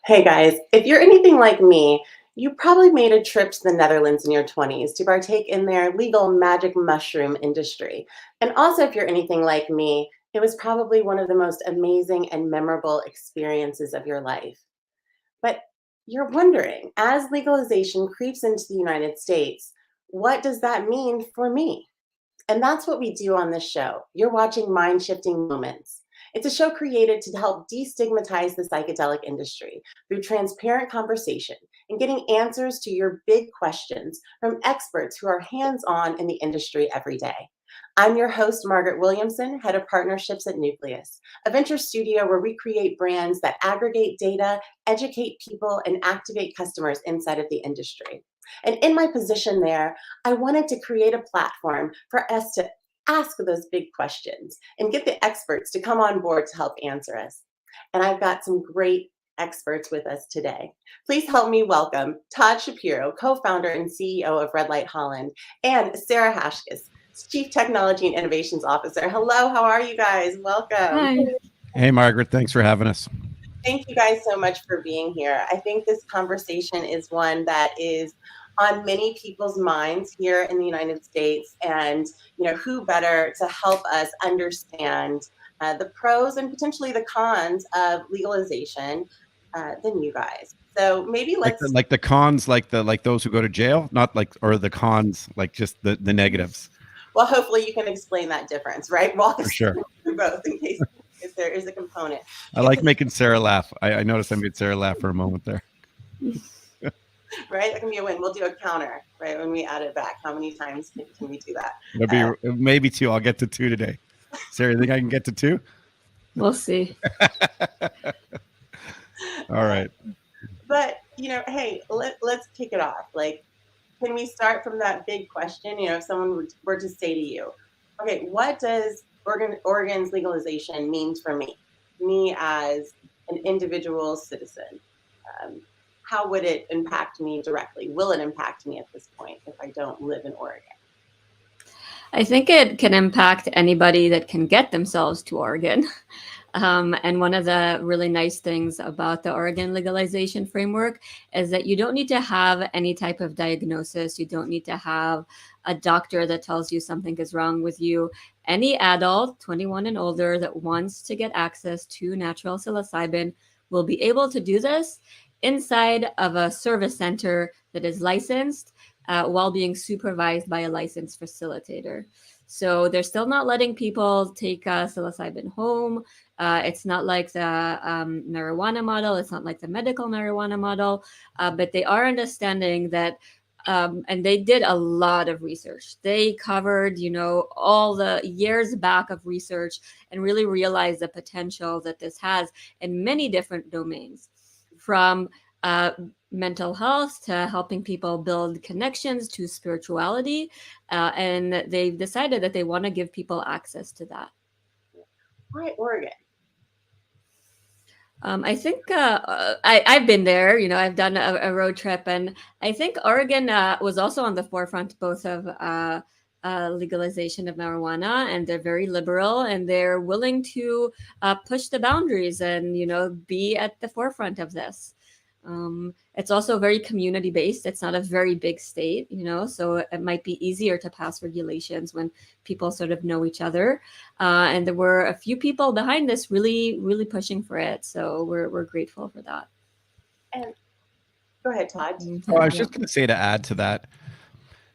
Hey guys, if you're anything like me, you probably made a trip to the Netherlands in your 20s to partake in their legal magic mushroom industry. And also, if you're anything like me, it was probably one of the most amazing and memorable experiences of your life. But you're wondering, as legalization creeps into the United States, what does that mean for me? And that's what we do on this show. You're watching Mind Shifting Moments. It's a show created to help destigmatize the psychedelic industry through transparent conversation and getting answers to your big questions from experts who are hands on in the industry every day. I'm your host, Margaret Williamson, head of partnerships at Nucleus, a venture studio where we create brands that aggregate data, educate people, and activate customers inside of the industry. And in my position there, I wanted to create a platform for us to ask those big questions and get the experts to come on board to help answer us. And I've got some great experts with us today. Please help me welcome Todd Shapiro, co-founder and CEO of Red Light Holland, and Sarah Hashkes, Chief Technology and Innovations Officer. Hello, how are you guys? Welcome. Hi. Hey, Margaret, thanks for having us. Thank you guys so much for being here. I think this conversation is one that is on many people's minds here in the United States, and who better to help us understand the pros and potentially the cons of legalization than you guys. So maybe let's like the cons, like those who go to jail, not like, or the cons, like just the negatives. Well, hopefully you can explain that difference, right? Walk For us sure. through both in case if there is a component. I like making Sarah laugh. I noticed I made Sarah laugh for a moment there. Right? That can be a win. We'll do a counter, right? When we add it back. How many times can we do that? It'll be maybe 2. I'll get to 2 today. Sarah, you think I can get to 2? We'll see. All right. But, hey, let's kick it off. Like, can we start from that big question? If someone were to say to you, okay, what does Oregon's legalization mean for me as an individual citizen? How would it impact me directly? Will it impact me at this point if I don't live in Oregon? I think it can impact anybody that can get themselves to Oregon. And one of the really nice things about the Oregon legalization framework is that you don't need to have any type of diagnosis. You don't need to have a doctor that tells you something is wrong with you. Any adult, 21 and older, that wants to get access to natural psilocybin will be able to do this inside of a service center that is licensed while being supervised by a licensed facilitator. So they're still not letting people take psilocybin home. It's not like the marijuana model. It's not like the medical marijuana model. But they are understanding that, and they did a lot of research. They covered, all the years back of research and really realized the potential that this has in many different domains, from mental health to helping people build connections to spirituality. And they've decided that they want to give people access to that. Why Oregon? I think I've been there. I've done a road trip, and I think Oregon was also on the forefront both of legalization of marijuana, and they're very liberal, and they're willing to push the boundaries and be at the forefront of this. It's also very community based. It's not a very big state, so it might be easier to pass regulations when people sort of know each other. And there were a few people behind this really, really pushing for it. So we're grateful for that. And go ahead, Todd. I was just going to say, to add to that,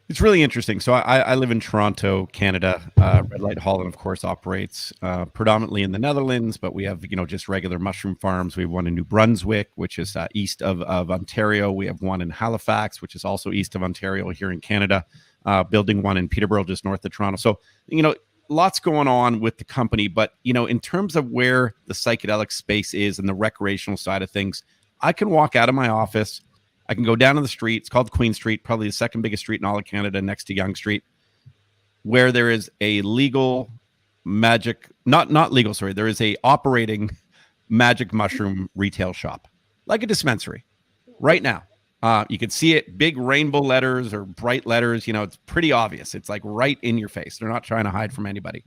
it's really interesting. So I live in Toronto, Canada. Red Light Holland, of course, operates predominantly in the Netherlands, but we have, just regular mushroom farms. We have one in New Brunswick, which is east of Ontario. We have one in Halifax, which is also east of Ontario here in Canada, building one in Peterborough, just north of Toronto. So, lots going on with the company. But, in terms of where the psychedelic space is and the recreational side of things, I can walk out of my office. I can go down to the street. It's called Queen Street, probably the second biggest street in all of Canada, next to Yonge Street, where there is a legal magic, not legal, sorry. There is a operating magic mushroom retail shop, like a dispensary right now. You can see it, big rainbow letters or bright letters. It's pretty obvious. It's like right in your face. They're not trying to hide from anybody.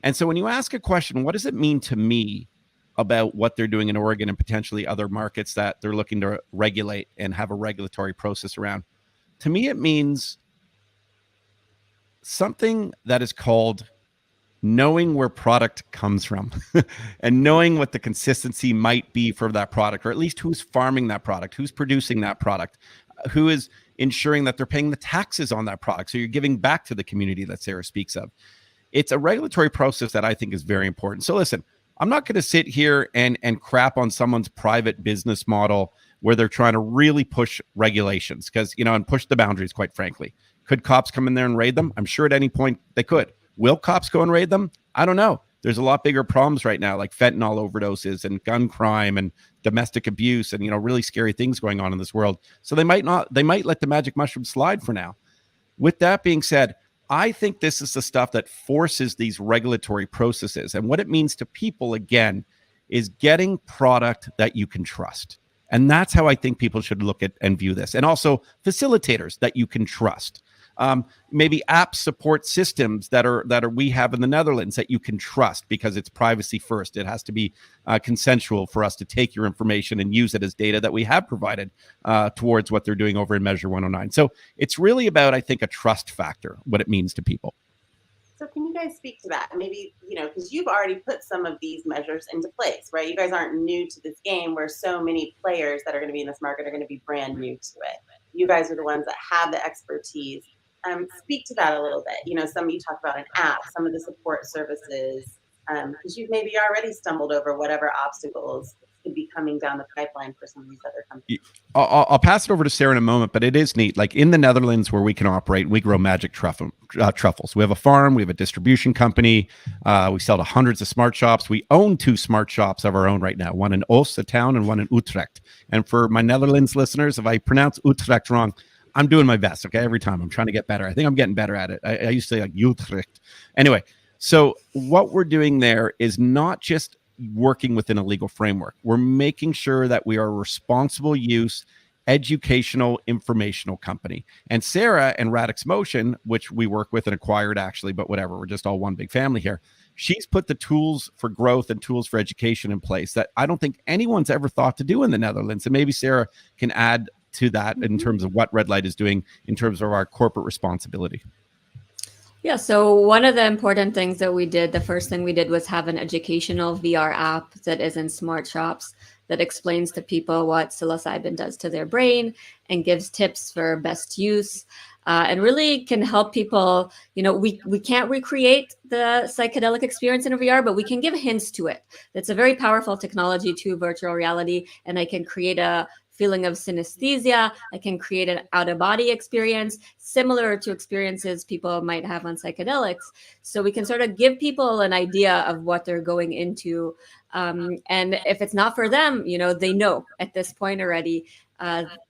And so when you ask a question, what does it mean to me about what they're doing in Oregon and potentially other markets that they're looking to regulate and have a regulatory process around. To me, it means something that is called knowing where product comes from and knowing what the consistency might be for that product, or at least who's farming that product, who's producing that product, who is ensuring that they're paying the taxes on that product. So you're giving back to the community that Sarah speaks of. It's a regulatory process that I think is very important. So listen, I'm not going to sit here and crap on someone's private business model where they're trying to really push regulations because, and push the boundaries, quite frankly. Could cops come in there and raid them? I'm sure at any point they could. Will cops go and raid them? I don't know. There's a lot bigger problems right now, like fentanyl overdoses and gun crime and domestic abuse and, really scary things going on in this world. So they might let the magic mushroom slide for now. With that being said, I think this is the stuff that forces these regulatory processes. And what it means to people, again, is getting product that you can trust. And that's how I think people should look at and view this. And also facilitators that you can trust. Maybe app support systems that we have in the Netherlands that you can trust because it's privacy first. It has to be consensual for us to take your information and use it as data that we have provided towards what they're doing over in Measure 109. So it's really about, I think, a trust factor, what it means to people. So can you guys speak to that? Maybe, because you've already put some of these measures into place, right? You guys aren't new to this game where so many players that are going to be in this market are going to be brand new to it. You guys are the ones that have the expertise. Speak to that a little bit. Some of you talk about an app, some of the support services, because you've maybe already stumbled over whatever obstacles could be coming down the pipeline for some of these other companies. I'll pass it over to Sarah in a moment, but it is neat. Like in the Netherlands where we can operate, we grow magic truffles. We have a farm, we have a distribution company. We sell to hundreds of smart shops. We own 2 smart shops of our own right now, one in Oost, a town, and one in Utrecht. And for my Netherlands listeners, if I pronounce Utrecht wrong, I'm doing my best, okay? Every time I'm trying to get better. I think I'm getting better at it. I used to say like Utrecht. Anyway, so what we're doing there is not just working within a legal framework. We're making sure that we are a responsible use, educational, informational company. And Sarah and Radix Motion, which we work with and acquired actually, but whatever, we're just all one big family here. She's put the tools for growth and tools for education in place that I don't think anyone's ever thought to do in the Netherlands. And maybe Sarah can add to that in terms of what Red Light is doing in terms of our corporate responsibility. Yeah, so one of the important things that we did, the first thing we did was have an educational VR app that is in smart shops that explains to people what psilocybin does to their brain and gives tips for best use. And really can help people, we can't recreate the psychedelic experience in a VR, but we can give hints to it. It's a very powerful technology to virtual reality, and I can create a feeling of synesthesia. I can create an out-of-body experience similar to experiences people might have on psychedelics. So we can sort of give people an idea of what they're going into. And if it's not for them, they know at this point already.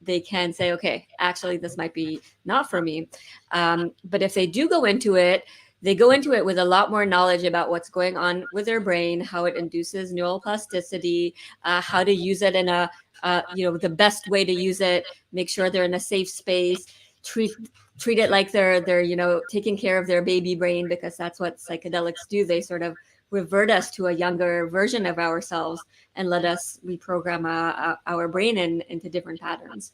They can say, okay, actually, this might be not for me. But if they do go into it, they go into it with a lot more knowledge about what's going on with their brain, how it induces neuroplasticity, how to use it in the best way to use it, make sure they're in a safe space, treat it like they're taking care of their baby brain, because that's what psychedelics do. They sort of revert us to a younger version of ourselves and let us reprogram our brain into different patterns.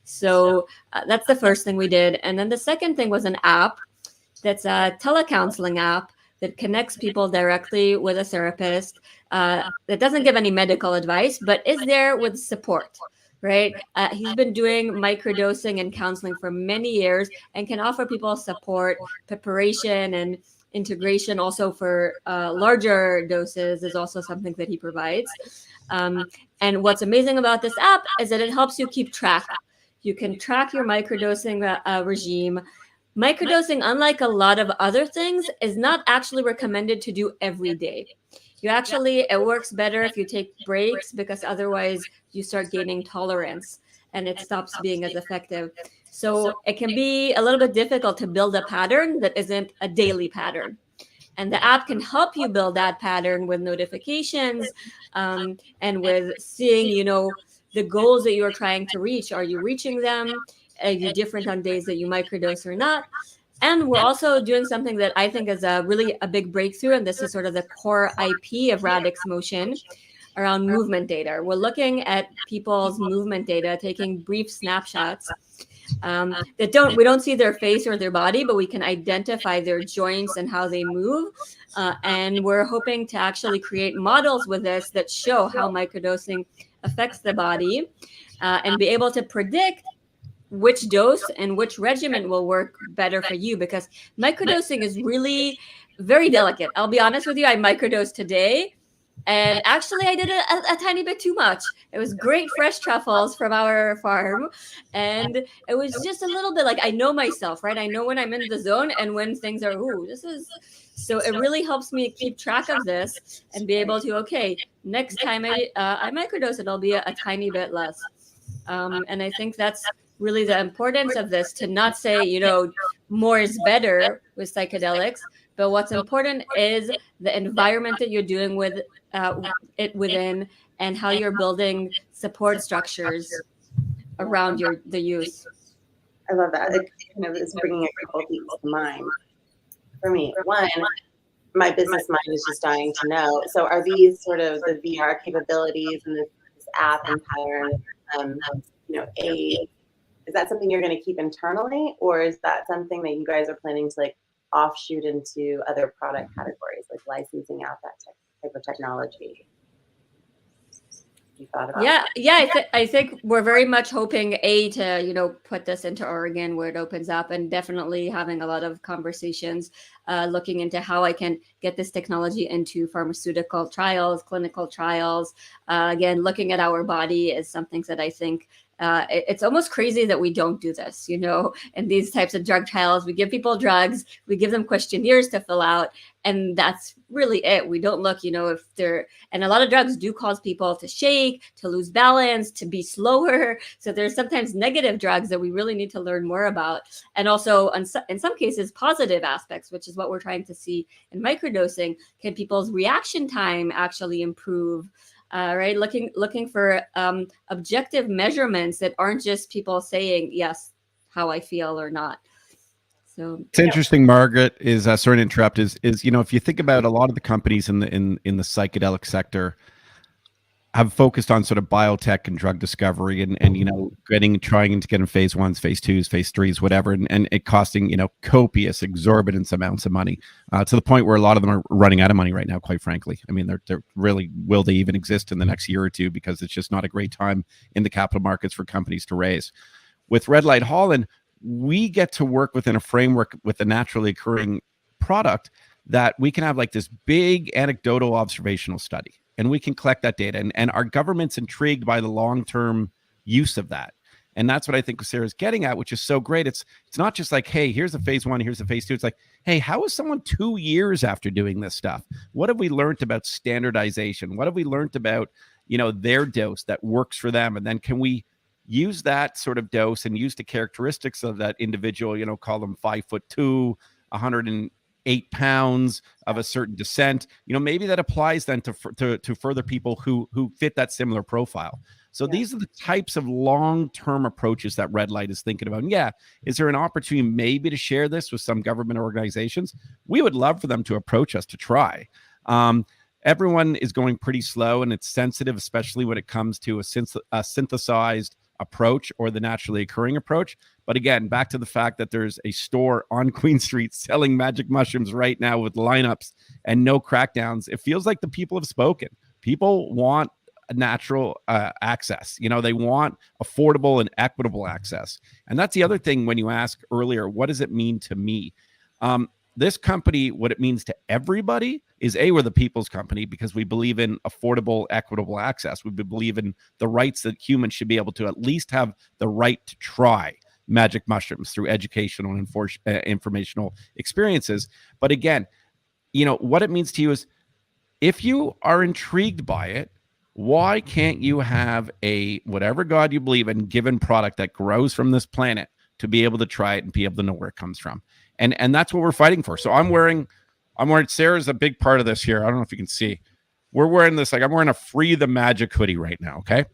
So that's the first thing we did. And then the second thing was an app that's a telecounseling app that connects people directly with a therapist that doesn't give any medical advice, but is there with support, right? He's been doing microdosing and counseling for many years and can offer people support, preparation, and integration. Also for larger doses is also something that he provides. And what's amazing about this app is that it helps you keep track. You can track your microdosing regime. Microdosing, unlike a lot of other things, is not actually recommended to do every day. It works better if you take breaks, because otherwise you start gaining tolerance and it stops being as effective. So it can be a little bit difficult to build a pattern that isn't a daily pattern. And the app can help you build that pattern with notifications and with seeing, the goals that you're trying to reach. Are you reaching them? Are you different on days that you microdose or not? And we're also doing something that I think is really a big breakthrough. And this is sort of the core IP of Radix Motion. around movement data. We're looking at people's movement data, taking brief snapshots that we don't see their face or their body, but we can identify their joints and how they move. And we're hoping to actually create models with this that show how microdosing affects the body, and be able to predict which dose and which regimen will work better for you, because microdosing is really very delicate. I'll be honest with you, I microdosed today, and actually I did a tiny bit too much. It was great fresh truffles from our farm, and it was just a little bit like, I know myself, right? I know when I'm in the zone and when things are, so it really helps me keep track of this and be able to, okay, next time I microdose it, I'll be a tiny bit less. And I think that's really the importance of this, to not say, more is better with psychedelics, but what's important is the environment that you're doing with it within, and how you're building support structures around the use. I love that. It kind of is bringing a couple things to mind for me. One, my business mind is just dying to know. So are these sort of the VR capabilities and this app empowering, aid? Is that something you're going to keep internally, or is that something that you guys are planning to like offshoot into other product categories, like licensing out that type of technology? You thought about I think we're very much hoping to put this into Oregon where it opens up, and definitely having a lot of conversations looking into how I can get this technology into pharmaceutical trials, clinical trials. Again, looking at our body is something that I think it's almost crazy that we don't do this, in these types of drug trials. We give people drugs, we give them questionnaires to fill out, and that's really it. We don't look, if they're, and a lot of drugs do cause people to shake, to lose balance, to be slower. So there's sometimes negative drugs that we really need to learn more about. And also in some cases, positive aspects, which is what we're trying to see in microdosing. Can people's reaction time actually improve? Right, looking for objective measurements that aren't just people saying yes, how I feel or not. So it's interesting, Margaret, is sorry to interrupt. Is if you think about a lot of the companies in the psychedelic sector have focused on sort of biotech and drug discovery, and trying to get in phase 1s, phase 2s, phase 3s, whatever, and it costing copious, exorbitant amounts of money, to the point where a lot of them are running out of money right now, quite frankly. I mean, they're really, will they even exist in the next year or two, because it's just not a great time in the capital markets for companies to raise. With Red Light Holland, we get to work within a framework with a naturally occurring product that we can have like this big anecdotal observational study, and we can collect that data, and our government's intrigued by the long-term use of that. And that's what I think Sarah's getting at, which is so great. It's not just like, hey, here's a phase 1, here's a phase 2. It's like, hey, how is someone 2 years after doing this stuff? What have we learned about standardization? What have we learned about, their dose that works for them? And then can we use that sort of dose and use the characteristics of that individual, call them 5'2", 108 pounds, of a certain descent, maybe that applies then to further people who fit that similar profile. So these are the types of long-term approaches that Red Light is thinking about. And is there an opportunity maybe to share this with some government organizations? We would love for them to approach us to try. Everyone is going pretty slow, and it's sensitive, especially when it comes to a synthesized approach or the naturally occurring approach. But again, back to the fact that there's a store on Queen Street selling magic mushrooms right now with lineups and no crackdowns. It feels like the people have spoken. People want natural access. They want affordable and equitable access. And that's the other thing when you ask earlier, what does it mean to me? This company, what it means to everybody is we're the people's company, because we believe in affordable, equitable access. We believe in the rights that humans should be able to at least have the right to try magic mushrooms through educational and informational experiences. But again, what it means to you is, if you are intrigued by it, why can't you have a whatever God you believe in given product that grows from this planet to be able to try it and be able to know where it comes from? And that's what we're fighting for. So I'm wearing Sarah's a big part of this here. I don't know if you can see. We're wearing this, I'm wearing a Free the Magic hoodie right now, okay?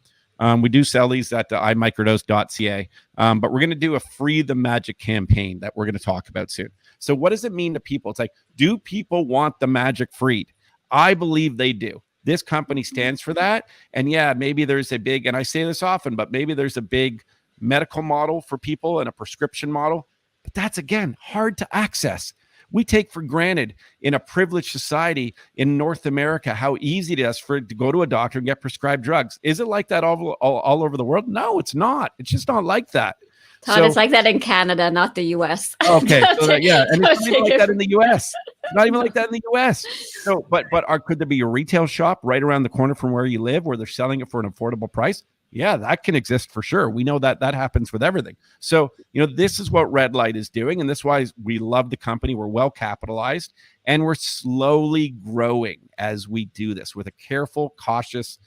We do sell these at the imicrodose.ca, but we're going to do a Free the Magic campaign that we're going to talk about soon. So what does it mean to people? It's like, do people want the magic freed? I believe they do. This company stands for that. And yeah, maybe there's a big, and I say this often, but maybe there's a big medical model for people and a prescription model. But that's, again, hard to access. We take for granted in a privileged society in North America how easy it is to go to a doctor and get prescribed drugs. Is it like that all over the world? No, it's not. It's just not like that. Todd, it's like that in Canada, not the US. Okay, so yeah, and it's not even like that in the US. Not even like that in the US. So, but could there be a retail shop right around the corner from where you live where they're selling it for an affordable price? Yeah, that can exist for sure. We know that happens with everything. So, this is what Red Light is doing, and this is why we love the company. We're well capitalized, and we're slowly growing as we do this with a careful, cautious,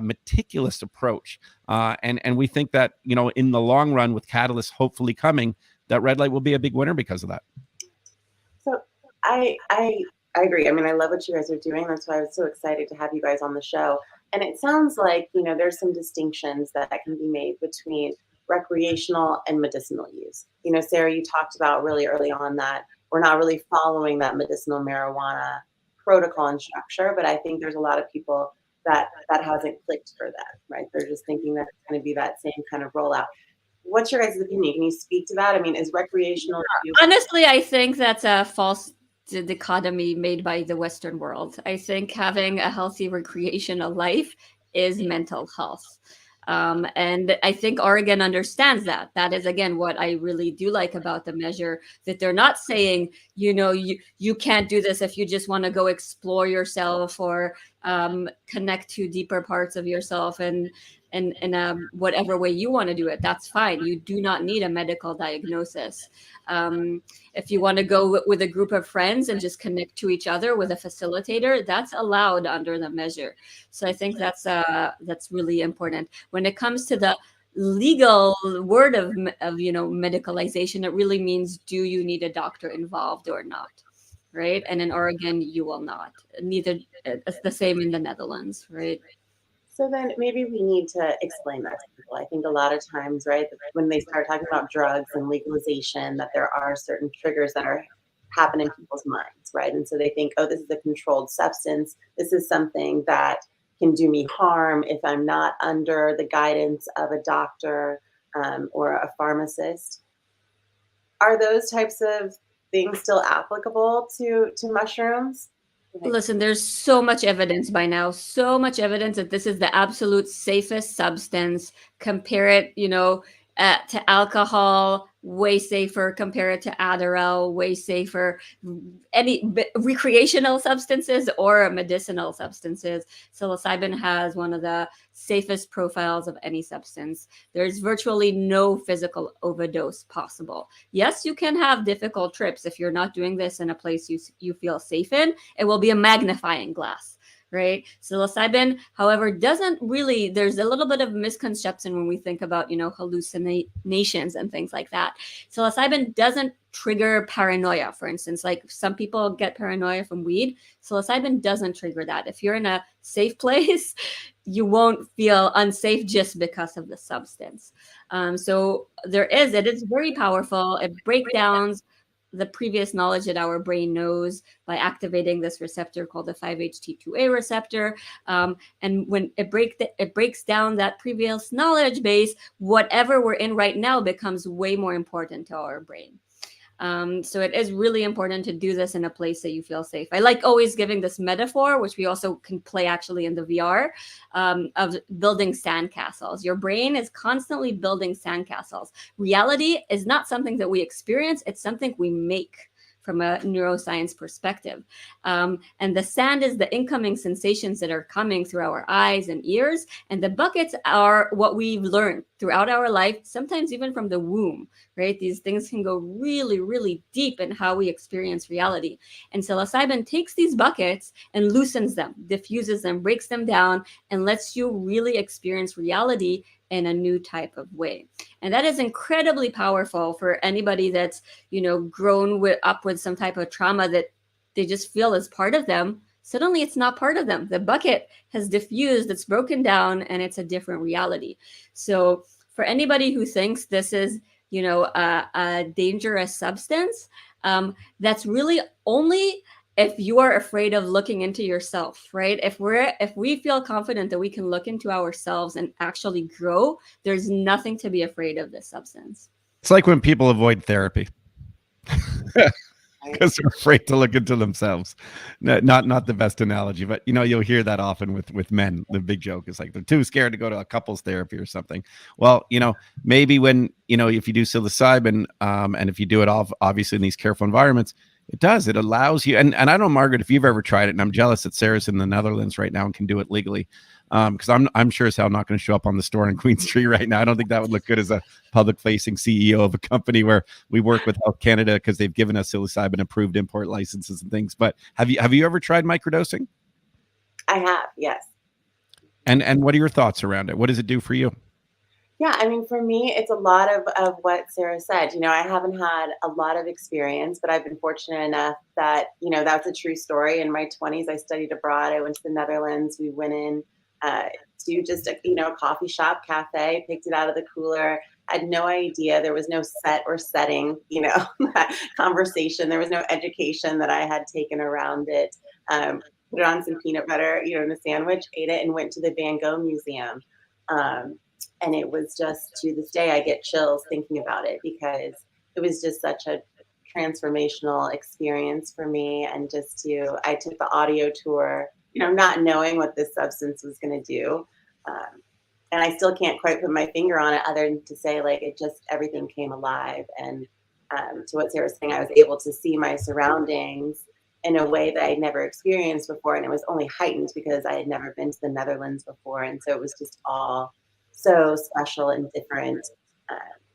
meticulous approach. And we think that, in the long run, with Catalyst hopefully coming, that Red Light will be a big winner because of that. So I agree. I mean, I love what you guys are doing. That's why I was so excited to have you guys on the show. And it sounds like, there's some distinctions that can be made between recreational and medicinal use. Sarah, you talked about really early on that we're not really following that medicinal marijuana protocol and structure, but I think there's a lot of people that hasn't clicked for that, right? They're just thinking that it's going to be that same kind of rollout. What's your guys' opinion? Can you speak to that? I mean, is recreational use? Honestly, I think that's a false dichotomy made by the Western world. I think having a healthy recreational life is mental health. And I think Oregon understands that. That is, again, what I really do like about the measure, that they're not saying, you can't do this if you just want to go explore yourself or connect to deeper parts of yourself and in whatever way you want to do it. That's fine. You do not need a medical diagnosis. If you want to go with a group of friends and just connect to each other with a facilitator, that's allowed under the measure. So I think that's really important. When it comes to the legal word of medicalization, it really means, do you need a doctor involved or not? Right? And in Oregon, you will not. Neither. It's the same in the Netherlands, right? So then maybe we need to explain that to people. I think a lot of times, right, when they start talking about drugs and legalization, that there are certain triggers that happen in people's minds, right? And so they think, oh, this is a controlled substance. This is something that can do me harm if I'm not under the guidance of a doctor or a pharmacist. Are those types of things still applicable to mushrooms? Listen, there's so much evidence by now, so much evidence that this is the absolute safest substance. Compare it, to alcohol, way safer. Compare it to Adderall, way safer. Any recreational substances or medicinal substances, psilocybin has one of the safest profiles of any substance. There's virtually no physical overdose possible. Yes, you can have difficult trips if you're not doing this in a place you feel safe in. It will be a magnifying glass. Right. Psilocybin, however, doesn't really, there's a little bit of misconception when we think about, hallucinations and things like that. Psilocybin doesn't trigger paranoia, for instance. Like some people get paranoia from weed. Psilocybin doesn't trigger that. If you're in a safe place, you won't feel unsafe just because of the substance. So it is very powerful. It breaks down the previous knowledge that our brain knows by activating this receptor called the 5-HT2A receptor. And when it breaks down that previous knowledge base, whatever we're in right now becomes way more important to our brain. So it is really important to do this in a place that you feel safe. I like always giving this metaphor, which we also can play actually in the VR, of building sandcastles. Your brain is constantly building sandcastles. Reality is not something that we experience. It's something we make from a neuroscience perspective. And the sand is the incoming sensations that are coming through our eyes and ears. And the buckets are what we've learned throughout our life, sometimes even from the womb, right? These things can go really, really deep in how we experience reality. And psilocybin takes these buckets and loosens them, diffuses them, breaks them down, and lets you really experience reality in a new type of way. And that is incredibly powerful for anybody that's, grown up with some type of trauma that they just feel is part of them. Suddenly it's not part of them. The bucket has diffused, it's broken down, and it's a different reality. So for anybody who thinks this is, a dangerous substance, that's really only if you are afraid of looking into yourself, right? If we feel confident that we can look into ourselves and actually grow, there's nothing to be afraid of this substance. It's like when people avoid therapy Right? because they're afraid to look into themselves. Not the best analogy, but you'll hear that often with men. The big joke is like they're too scared to go to a couples therapy or something. Well, maybe when if you do psilocybin, and if you do it obviously in these careful environments, it allows you. And I don't know, Margaret, if you've ever tried it, and I'm jealous that Sarah's in the Netherlands right now and can do it legally. Because I'm sure as hell not going to show up on the store in Queen Street right now. I don't think that would look good as a public-facing CEO of a company where we work with Health Canada because they've given us psilocybin approved import licenses and things. But have you ever tried microdosing? I have, yes. And what are your thoughts around it? What does it do for you? Yeah, I mean, for me, it's a lot of what Sarah said. I haven't had a lot of experience, but I've been fortunate enough that, that's a true story. In my 20s, I studied abroad. I went to the Netherlands. We went in to just a coffee shop, cafe, picked it out of the cooler. Had no idea. There was no set or setting, conversation. There was no education that I had taken around it. Put it on some peanut butter, in a sandwich, ate it, and went to the Van Gogh Museum. And it was just, to this day, I get chills thinking about it because it was just such a transformational experience for me. And I took the audio tour, not knowing what this substance was going to do. And I still can't quite put my finger on it other than to say, like, everything came alive. And to what Sarah was saying, I was able to see my surroundings in a way that I'd never experienced before. And it was only heightened because I had never been to the Netherlands before. And so it was just all so special and different.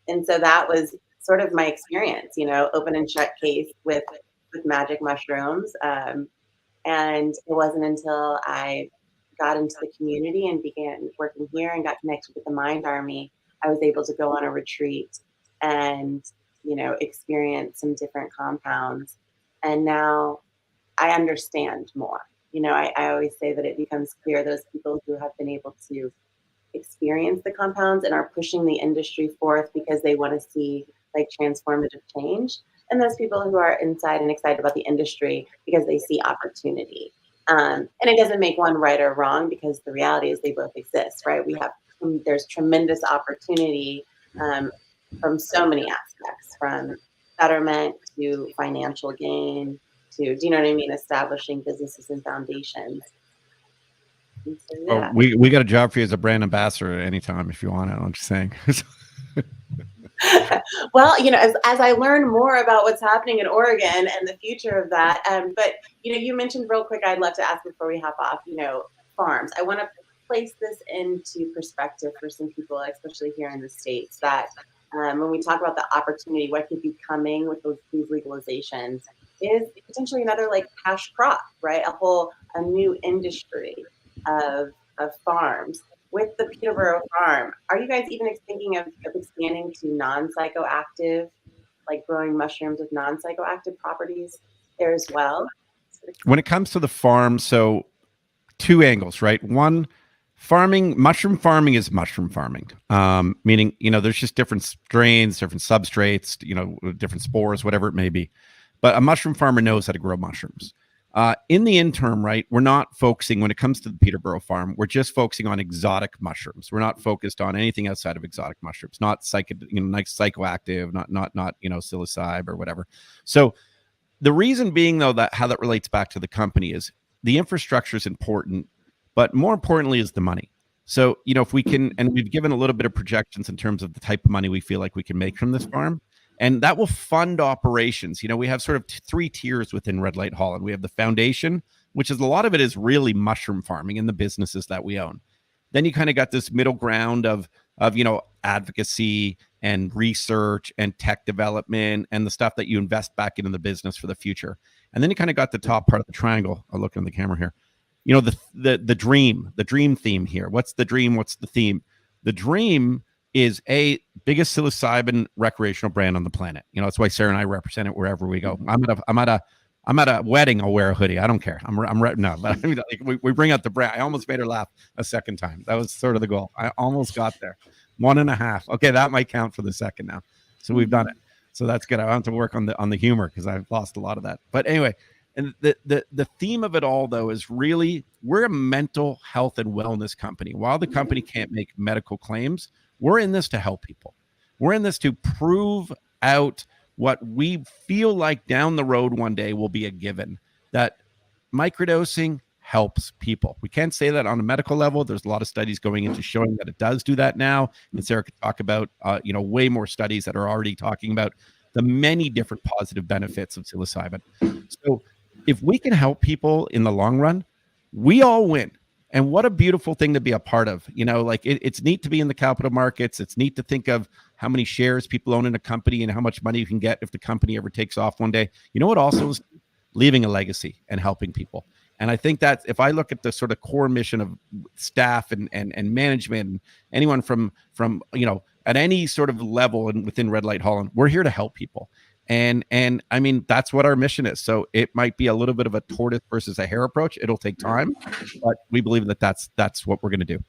And so that was sort of my experience, open and shut case with magic mushrooms. And it wasn't until I got into the community and began working here and got connected with the Mind Army, I was able to go on a retreat and, experience some different compounds. And now I understand more. I always say that it becomes clear those people who have been able to experience the compounds and are pushing the industry forth because they want to see like transformative change, and those people who are inside and excited about the industry because they see opportunity. And it doesn't make one right or wrong because the reality is they both exist, right? There's tremendous opportunity from so many aspects, from betterment to financial gain to, do you know what I mean, establishing businesses and foundations. So, yeah. Well, we got a job for you as a brand ambassador at any time if you want it. I'm just saying. Well, as I learn more about what's happening in Oregon and the future of that, but you mentioned real quick, I'd love to ask before we hop off, farms. I want to place this into perspective for some people, especially here in the States, that when we talk about the opportunity, what could be coming with these legalizations is potentially another like cash crop, right? A new industry of farms. With the Peterborough farm, are you guys even thinking of expanding to non-psychoactive, like growing mushrooms with non-psychoactive properties there as well? When it comes to the farm, so two angles, right? One, mushroom farming is mushroom farming, meaning, there's just different strains, different substrates, different spores, whatever it may be. But a mushroom farmer knows how to grow mushrooms. In the interim, right, we're not focusing, when it comes to the Peterborough farm, we're just focusing on exotic mushrooms. We're not focused on anything outside of exotic mushrooms, not psychoactive, not psilocybe or whatever. So the reason being, though, that how that relates back to the company is the infrastructure is important, but more importantly is the money. So, if we can, and we've given a little bit of projections in terms of the type of money we feel like we can make from this farm. And that will fund operations. We have sort of three tiers within Red Light Holland. We have the foundation, which is a lot of it is really mushroom farming and the businesses that we own. Then you kind of got this middle ground of advocacy and research and tech development and the stuff that you invest back into the business for the future. And then you kind of got the top part of the triangle. I'll look on the camera here. The dream theme here. What's the dream? What's the theme? The dream is biggest psilocybin recreational brand on the planet. That's why Sarah and I represent it wherever we go. I'm at a wedding. I'll wear a hoodie. I don't care. No, but I mean, like, we bring out the brand. I almost made her laugh a second time. That was sort of the goal. I almost got there. 1.5. Okay, that might count for the second now. So we've done it. So that's good. I want to work on the humor because I've lost a lot of that. But anyway, And the theme of it all, though, is really we're a mental health and wellness company. While the company can't make medical claims, we're in this to help people. We're in this to prove out what we feel like down the road one day will be a given, that microdosing helps people. We can't say that on a medical level. There's a lot of studies going into showing that it does do that now. And Sarah could talk about, way more studies that are already talking about the many different positive benefits of psilocybin. So if we can help people in the long run, we all win. And what a beautiful thing to be a part of. It's neat to be in the capital markets. It's neat to think of how many shares people own in a company and how much money you can get if the company ever takes off one day. You know what also is leaving a legacy and helping people. And I think that if I look at the sort of core mission of staff and management and anyone from at any sort of level and within Red Light Holland, we're here to help people. And I mean, that's what our mission is. So it might be a little bit of a tortoise versus a hare approach. It'll take time, but we believe that that's what we're going to do.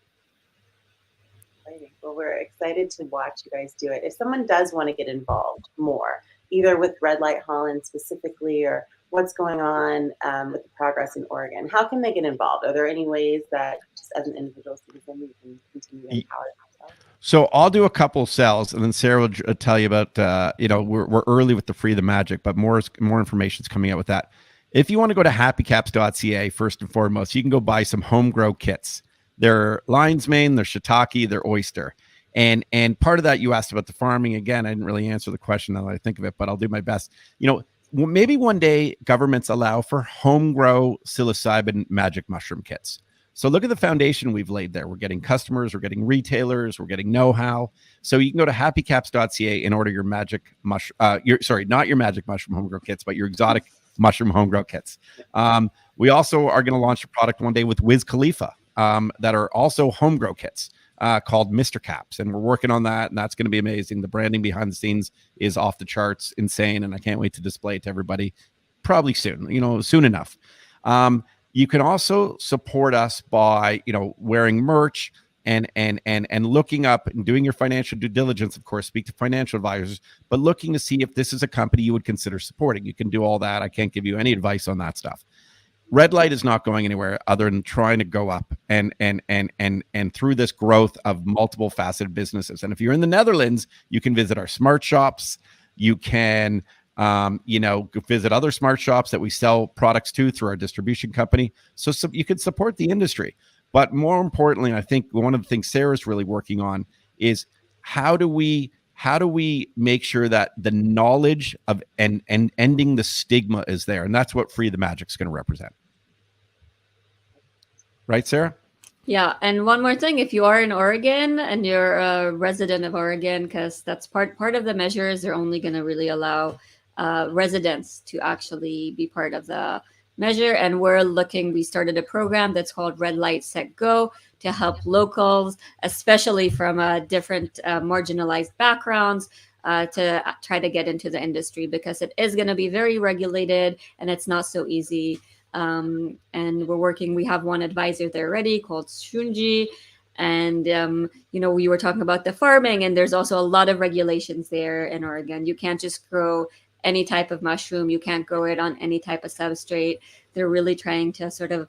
Well, we're excited to watch you guys do it. If someone does want to get involved more, either with Red Light Holland specifically or what's going on with the progress in Oregon, how can they get involved? Are there any ways that just as an individual citizen you can continue to empower yourself? So I'll do a couple of cells, and then Sarah will tell you about, we're early with the Free the Magic, but more information is coming out with that. If you want to go to happycaps.ca, first and foremost, you can go buy some home grow kits. They're lion's mane, they're shiitake, they're oyster. And part of that, you asked about the farming. Again, I didn't really answer the question now that I think of it, but I'll do my best. Maybe one day governments allow for home grow psilocybin magic mushroom kits. So look at the foundation we've laid there. We're getting customers, we're getting retailers, we're getting know-how. So you can go to happycaps.ca and order your magic mushroom, not your magic mushroom home grow kits, but your exotic mushroom home grow kits. We also are going to launch a product one day with Wiz Khalifa that are also home grow kits called Mr. Caps. And we're working on that, and that's going to be amazing. The branding behind the scenes is off the charts, insane, and I can't wait to display it to everybody probably soon, soon enough. You can also support us by, wearing merch and looking up and doing your financial due diligence. Of course, speak to financial advisors, but looking to see if this is a company you would consider supporting. You can do all that. I can't give you any advice on that stuff. Red Light is not going anywhere other than trying to go up and through this growth of multiple faceted businesses. And if you're in the Netherlands, you can visit our smart shops. You can visit other smart shops that we sell products to through our distribution company. So you can support the industry. But more importantly, I think one of the things Sarah's really working on is how do we make sure that the knowledge of and ending the stigma is there? And that's what Free the Magic is going to represent. Right, Sarah? Yeah, and one more thing, if you are in Oregon and you're a resident of Oregon, because that's part of the measures, they're only going to really allow residents to actually be part of the measure. And we started a program that's called Red Light Set Go to help locals, especially from different marginalized backgrounds, to try to get into the industry, because it is going to be very regulated and it's not so easy. And we have one advisor there already called Shunji. And, we were talking about the farming, and there's also a lot of regulations there in Oregon. You can't just grow any type of mushroom. You can't grow it on any type of substrate. They're really trying to sort of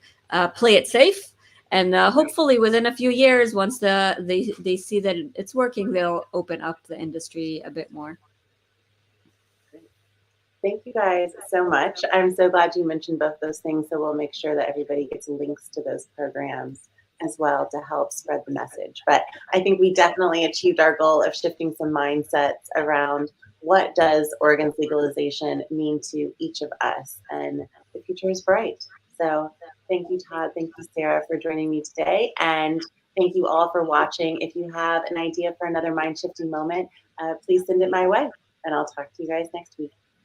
play it safe. And hopefully within a few years, once they see that it's working, they'll open up the industry a bit more. Thank you guys so much. I'm so glad you mentioned both those things. So we'll make sure that everybody gets links to those programs as well to help spread the message. But I think we definitely achieved our goal of shifting some mindsets around what does Oregon's legalization mean to each of us, and the future is bright. So thank you, Todd. Thank you, Sarah, for joining me today. And thank you all for watching. If you have an idea for another mind-shifting moment, please send it my way, and I'll talk to you guys next week.